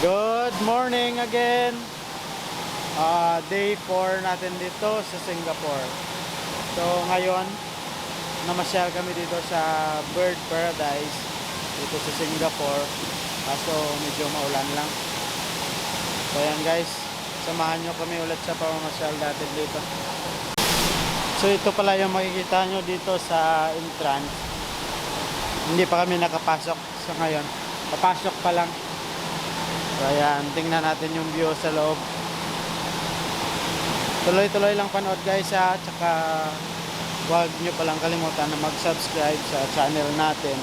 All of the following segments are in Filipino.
Good morning again. Day 4 natin dito sa Singapore. So ngayon, namasyal kami dito sa Bird Paradise dito sa Singapore. Kaso medyo maulan lang. So ayan guys, samahan nyo kami ulit sa pamamasyal natin dito. So ito pala yung makikita nyo dito sa entrance. Hindi pa kami nakapasok sa ngayon. Papasok pa lang. So ayan, tingnan natin yung view sa loob. Tuloy-tuloy lang panood guys ha. Tsaka huwag nyo palang kalimutan na mag-subscribe sa channel natin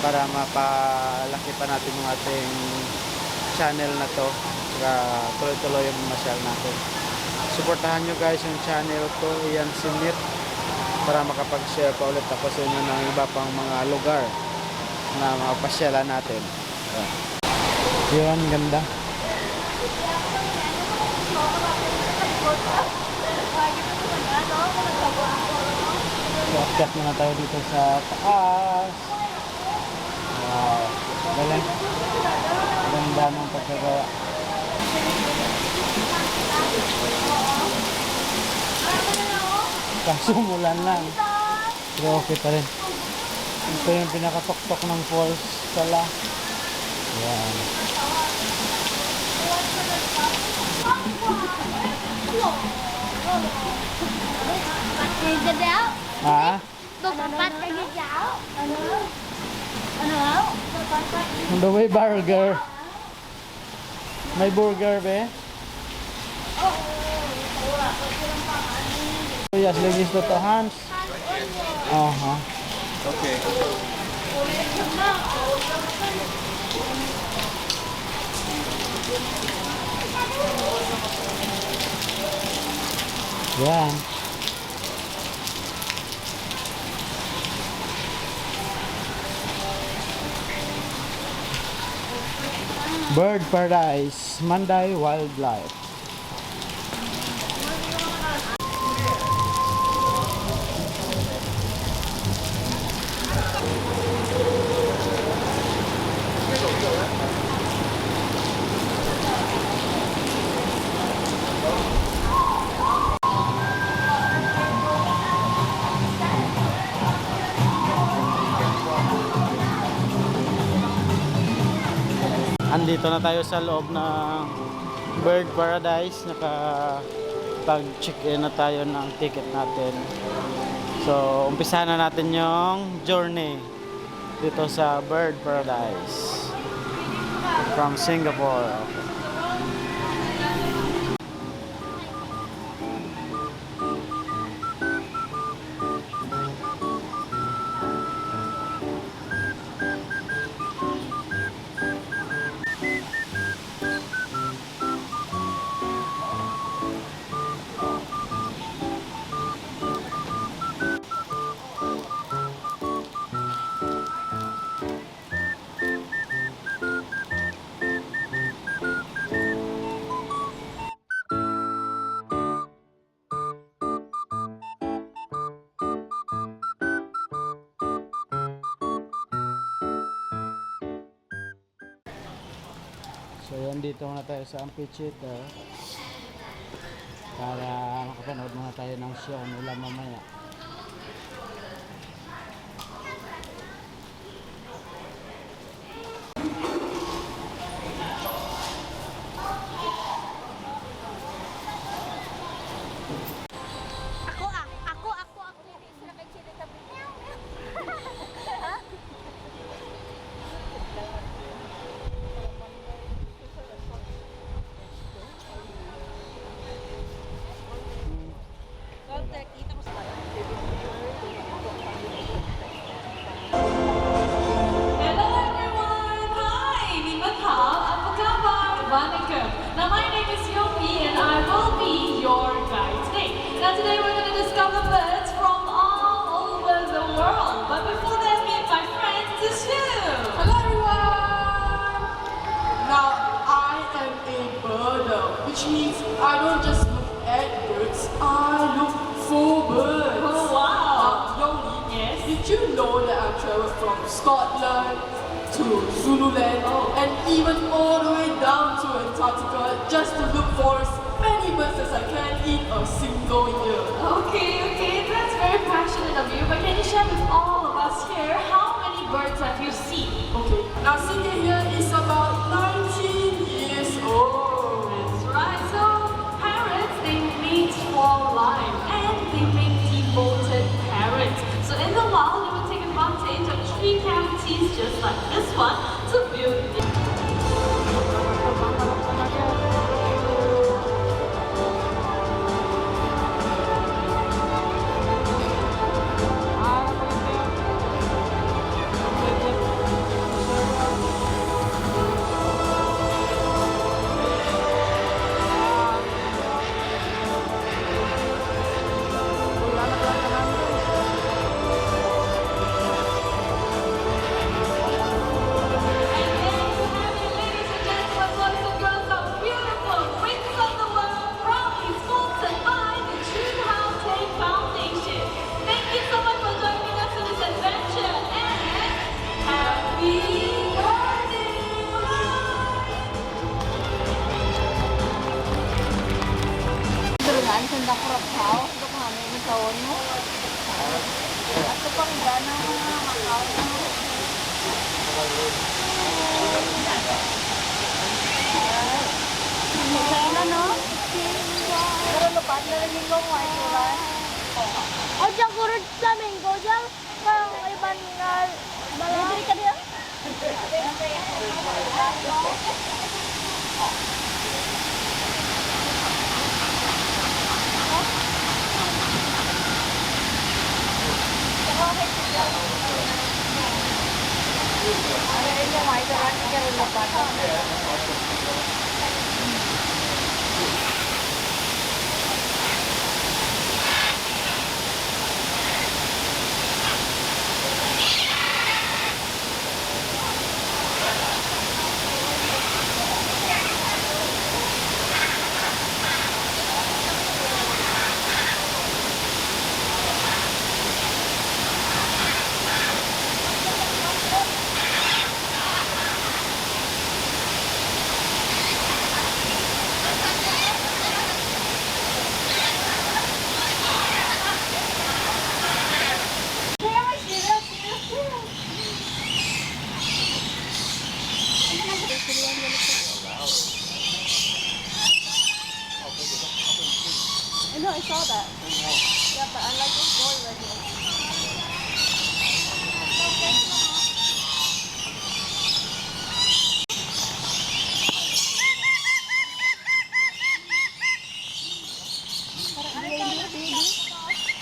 para mapalaki pa natin yung ating channel na to. Tsaka tuloy-tuloy yung masyal natin. Suportahan nyo guys yung channel ko, Ian Simit, para makapag-share pa ulit ako sa inyo ng iba pang mga lugar na mga pasyalan natin. Yun, ganda. So, akyat muna tayo dito sa taas. Wow, galing. Ganda ng pagkagawa. Kaso mulan lang. Pero okay pa rin. Ito yung pinakatok-tok ng falls sala. Yan. Ha? Ano ba yung burger? May burger ba? Yes, lagis to Hans. Okay. Yan. Bird Paradise, Manday Wildlife. Andito na tayo sa loob ng Bird Paradise. Nakapag-check-in na tayo ng ticket natin. So, umpisahan na natin yung journey dito sa Bird Paradise from Singapore. So yan, dito muna tayo sa amphitheater para makapanood muna tayo ng show nila mamaya. Now my name is Yopi and I will be your guide today. Now today we're going to discover birds from all over the world. But before that, meet my friends too. Hello everyone! Now I am a birder, which means I don't just look at birds, I look for birds. Oh wow! Yoli, Yes. did you know that I traveled from Scotland to Zululand and even all the way birds as I can in a single year. Okay, that's very passionate of you. But can you share with all of us here how many birds have you seen? Okay, now Cindy here is about 19 years old. That's right. So parrots, they mate for life, and they make devoted parrots. So in the wild, they will take advantage of tree cavities just like this one to build. Ang sanda kurap tao, ito kung ano yung tawon mo. At ito pang gana mga makaw. Kaya no? Pero lupat na rin yung white ulan. O dyan kurot flamingo dyan. Parang iban nga malabri ka diyan. Ano yung white ulan? Kaya lupat. I know, I saw that. Yeah, but I like this boy right here.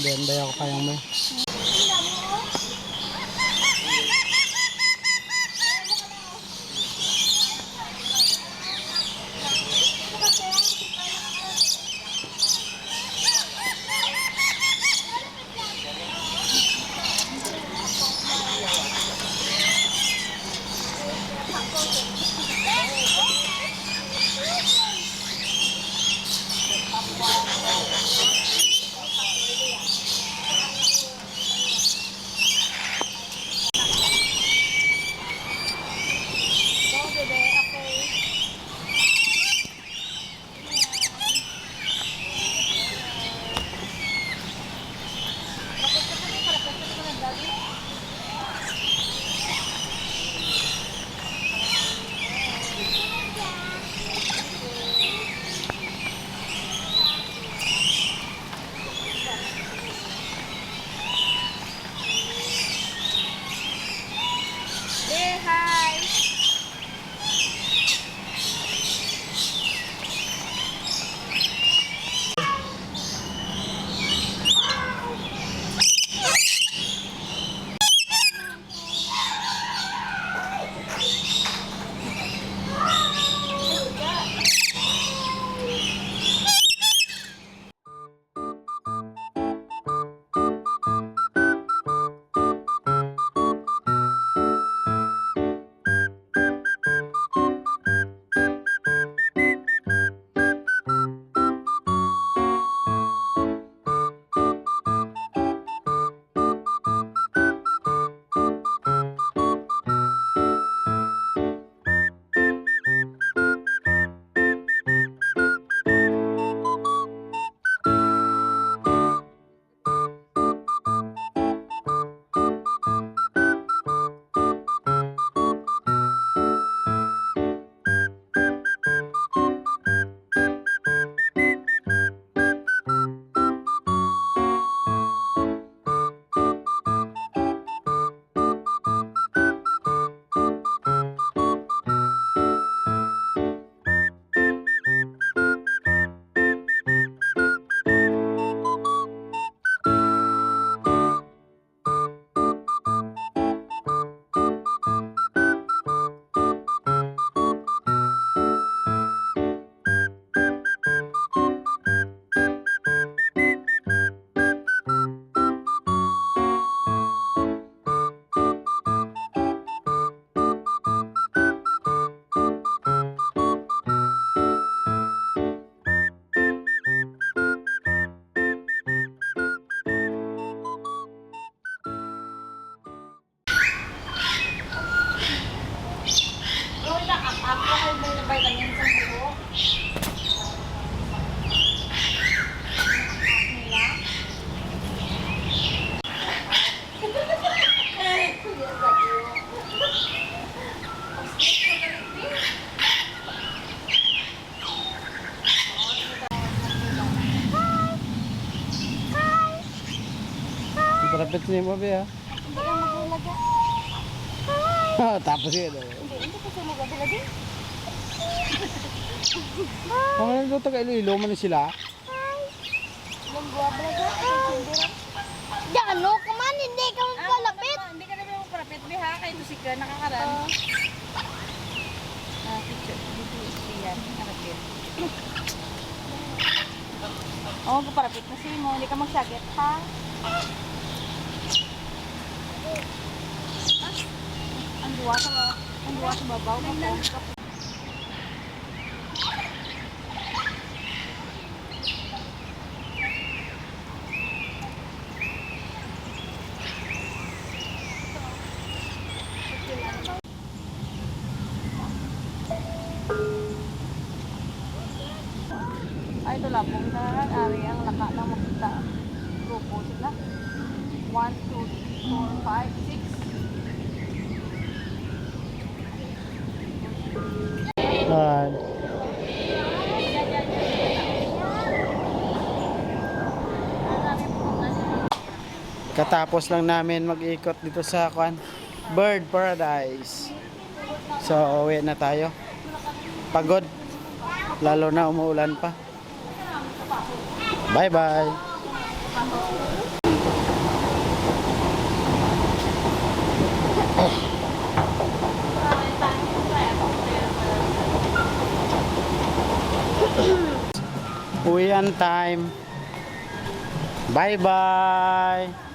Ganda ako kayang mo. Lapit niyo mo, Bea. Hindi ka magulaga. Tapos yun. Hindi kasi magulaga. Kung ano daw taga Iloilo, man sila. Lungguwa balaga. Di ano, kaman, hindi ka magpalapit. Hindi ka naman magpalapit, Biha. Kaya ito si Ka, nakakaran. Picture. Dito yan, nakapit. Oo, magpalapit na siya mo. Hindi ka magsagit, ha? Ang duwa sa babaw. Ay, ito lang. Kung ari ang laka ng makita. Grupo sila. 1, 2, 4, 5, 6. Katapos lang namin mag-ikot dito sa Bird Paradise. So, uwi na tayo. Pagod. Lalo na umuulan pa. Bye-bye. Uwian time. Bye-bye.